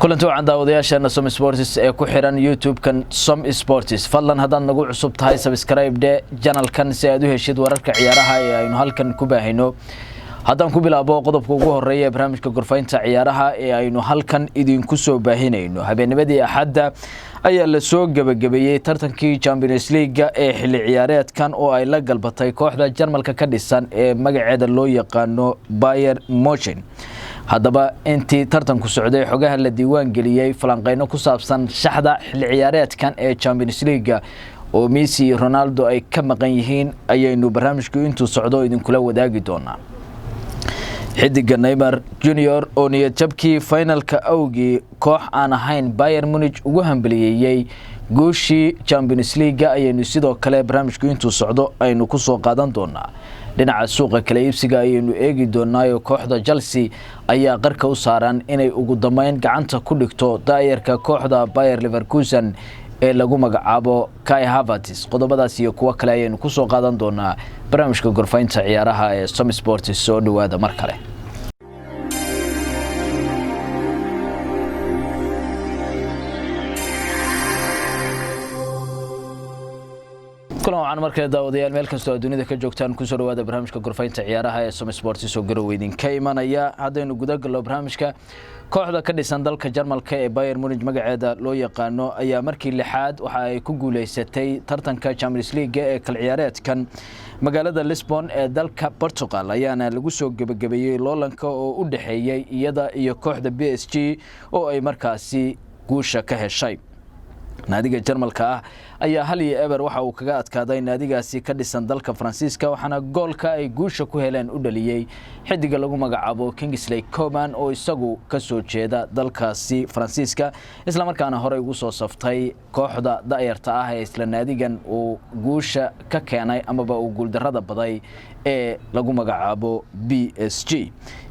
kulanti wacan daawadayaasheena Som Sports ee ku xiran YouTube-kan Som Sports fadlan hadaan nagu cusub tahay subscribe de channel-kan si aad u heshid wararka ciyaaraha ee aynu halkan ku baahino. haddaan ku bilaabo qodobka ugu horeeya ee barnaamijka gorfaynta ciyaaraha ee aynu halkan idinku soo baahinayno. habeennimadii Axadda ayaa la soo gabagabeeyay tartankii Champions League ee xilli ciyaareedkan oo ay la galbatay kooxda Jarmalka ka dhisan ee magaceeda loo yaqaano Bayern Munich. haddaba intii tartanku socday xogaha la diiwaan geliyay falanqeyno ku saabsan shaxda xilli ciyaareedkan ee Champions League oo Messi iyo Ronaldo ay ka maqan yihiin ayaynu barnaamijku intuu socdo idinkula wadaagi doonaa. xidiga Neymar Junior oo niyad jabkii finalka awgii koox aan ahayn Bayern Munich ugu hambaliyay guushii Champions League ayaynu sidoo kale barnaamijku intuu socdo aynu ku soo qaadan doonaa. dhinaca suuqa kala iibsiga ayaynu eegi doonaa kooxda Chelsea ayaa qarka u saaran inay ugu dambeyn gacanta ku dhigto daayarka kooxda Bayer Leverkusen ee lagu magacaabo Kai Havertz. qodobadaas iyo kuwa kale ayaynu ku soo qaadan doonaa barnaamijka gorfaynta ciyaaraha ee Som Sports soo dhawaada mar kale. kulan markale daawadayaal meel kasta oo dunida ka joogtaan ku soo dhawaada barnaamijka gorfaynta ciyaaraha ee Som Sports soo garoweydin ka imanaya. haddaynu guda galno barnaamijka kooxda ka dhisan dalka Jarmalka ee Bayern Munich magaceeda loo yaqaano ayaa markii lixaad waxa ay ku guuleysatay tartanka Champions League ee kal ciyaareedkan magaalada Lisbon ee dalka Portugal ayaana lagu soo gabagabeeyay loolanka oo u dhaxeeyay iyada iyo kooxda PSG oo ay markaasi guusha ka heshay. naadiga Jarmalka ayaa hal iyo eber waxa uu kaga adkaaday naadigaasi ka dhisan dalka Faransiiska waxaana goolka ay guusha ku heleen u dhaliyay xidiga lagu magacaabo Kingsley Coman oo isagu ka soo jeeda dalkaasi Faransiiska isla markaana hore ugu soo saftay kooxda daayarta ee isla naadigan uu guusha ka keenay amaba uu guul darrada baday ee lagu magacaabo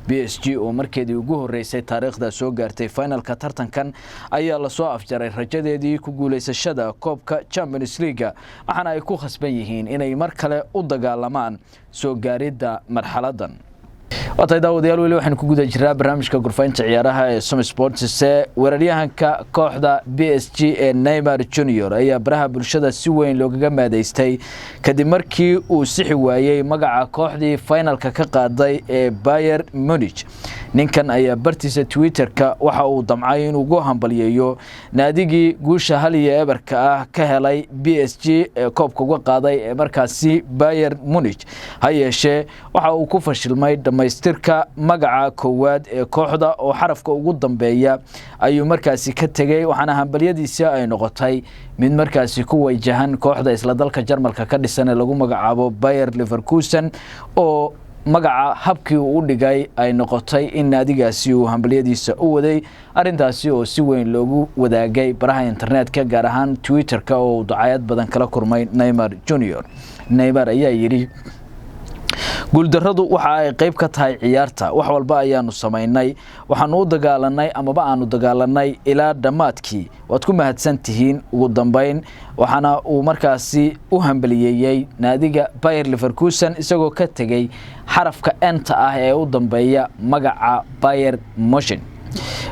PSG oo markeedii ugu horeysay taariikhda soo gaartay finalka tartankan ayaa la soo afjaray rajadeedii ku guuleysashada koobka Champions League waxaana ay ku khasban yihiin inay mar kale u dagaalamaan soo gaaridda marxaladan. waatay daawadayaal weli waxaan ku guda jiraa barnaamijka gorfaynta ciyaaraha ee Som Sports weeraryahanka kooxda PSG ee Neymar Junior ayaa baraha bulshada si weyn loogaga maadeystay kadib markii uu sixi waayay magaca kooxdii finalka ka qaaday ee Bayern Munich. ninkan ayaa bartiisa Twitter-ka waxa uu damcay inuu ugu hambaliyeeyo naadigii guusha hal iyo eberka ka helay PSG ee koobka uga qaaday ee markaasi Bayern Munich. ha yeeshee waxa uu ku fashilmay dhamaystirka magaca koowaad ee kooxda oo xarafka ugu dambeeya ayuu markaasi ka tagay waxaana hambaliyadiisa ay noqotay mid markaasi ku wajahan kooxda isla dalka Jarmalka ka dhisan ee lagu magacaabo Bayer Leverkusen oo magaca habkii uu dhigay ay noqotay in naadigaasi uu hambaliyadiisa u waday arintaasi oo si weyn loogu wadaagay baraha internetka gaar ahaan Twitter-ka oo dacayad badan kala kulmay Neymar Junior. Neymar ayaa yiri guuldarradu waxa ay qayb ka tahay ciyaarta wax walba ayaanu sameynay waxaanu u dagaalanay amaba aanu dagaalanay ilaa dhamaadkii waad ku mahadsantihiin ugu dambeyn waxaana uu markaasi u hambaliyay naadiga Bayer Leverkusen isagoo ka tagay xarafka enta ee u dambeeya magaca Bayern Munich.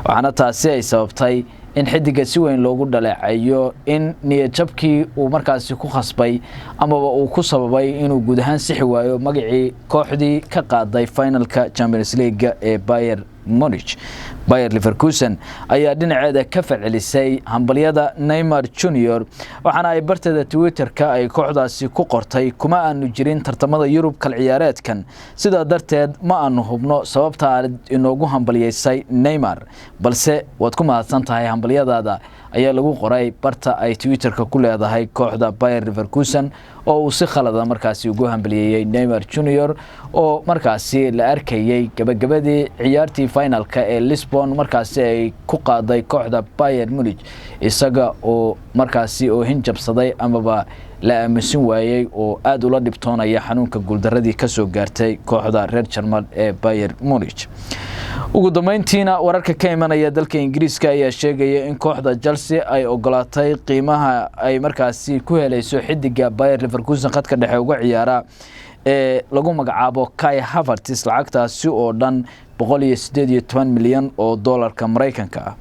waxaana taasi ay sababtay in xidiga si weyn loogu dhaleecayo in niyad jabkii uu markaasi ku khasbay amaba uu ku sababay inuu guud ahaan sixi waayo magacii kooxdii ka qaaday finalka Champions League ee Bayern Munich. Bayer Leverkusen ayaa dhinaceeda ka falcelisay hambaliyada Neymar Junior waxaana ay barteeda Twitter-ka ay kooxdaasi ku qortay kuma aanu jirin tartamada Yurub kal ciyaareedkan sida darteed ma aanu hubno sababta inoogu hambaliyeysay Neymar balse waad ku mahadsan tahay hambaliyadaada ayaa lagu qoray barta ay Twitter-ka ku leedahay kooxda Bayer Leverkusen oo uu si khalad markaasi ugu hambaliyay Neymar Junior oo markaasi la arkayay gabagabadii ciyaartii finalka ee Lisbon markaasi ay ku qaaday kooxda Bayern Munich isaga oo markaasi oo hinjabsaday amaba la aaminsan waayay oo aad ula dhibtoonaya xanuunka guuldaradii ka soo gaartay kooxda reer Jarmal ee Bayern Munich. ugu dambeyntiina wararka ka imanaya dalka Ingiriiska ayaa sheegaya in kooxda Chelsea ay ogolaatay qiimaha ay markaasi ku helayso xidiga Bayer Leverkusen khadka dhexe uga ciyaara ee lagu magacaabo Kai Havertz lacagtaasi oo dhan 118 milyan oo dollarka Mareykanka ah.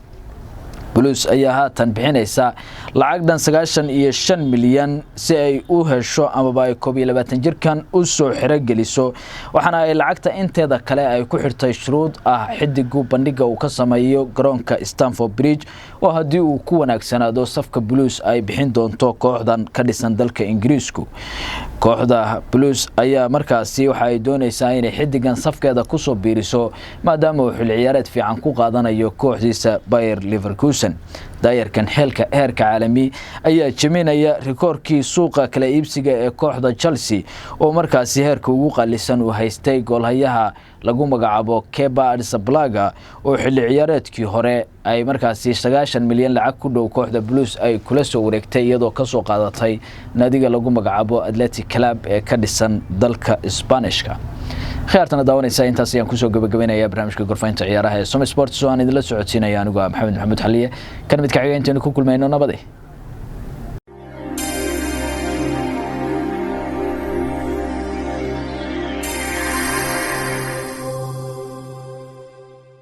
Blues ayaa haatan bixinaysa lacag dhan 95 milyan si ay u hesho ama ay 22 jirkan u soo xirageliso waxaana ay lacagta inteeda kale ay ku xirtay shuruud xidigu bandhiga uu ka sameeyo garoonka Stamford Bridge oo hadii uu ku wanaagsanaado safka Blues ay bixin doonto kooxdan ka dhisan dalka Ingiriisku kooxda Blues ayaa markaasi waxa ay doonaysaa inay xidigan safkeeda ku soo biiriso maadaama uu xil ciyaareed fiican ku qaadanayo kooxdiisa Bayer Leverkusen daayarkan heerka caalami ayaa jiminaya rikoorkii suuqa kala iibsiga ee kooxda Chelsea oo markaasi heerka ugu qalisan uu haystay goolhayaha lagu magacaabo Kepa Arrizabalaga oo xilli ciyaareedkii hore ay markaasi 90 milyan lacag ku dhow kooxda Blues ay kula soo wareegtay iyadoo ka soo qaadatay naadiga lagu magacaabo Athletic Club ee ka dhisan dalka Isbaanishka خيارتنا داونيسا intaas ayaan ku soo gabagabeynaya barnaamijka gorfaynta ciyaaraha ee Som Sports oo aan idin la socodsiinaya anigu Maxamed Maxamuud Xaliye kan mid ka xigeenteena ku kulmayno nabadii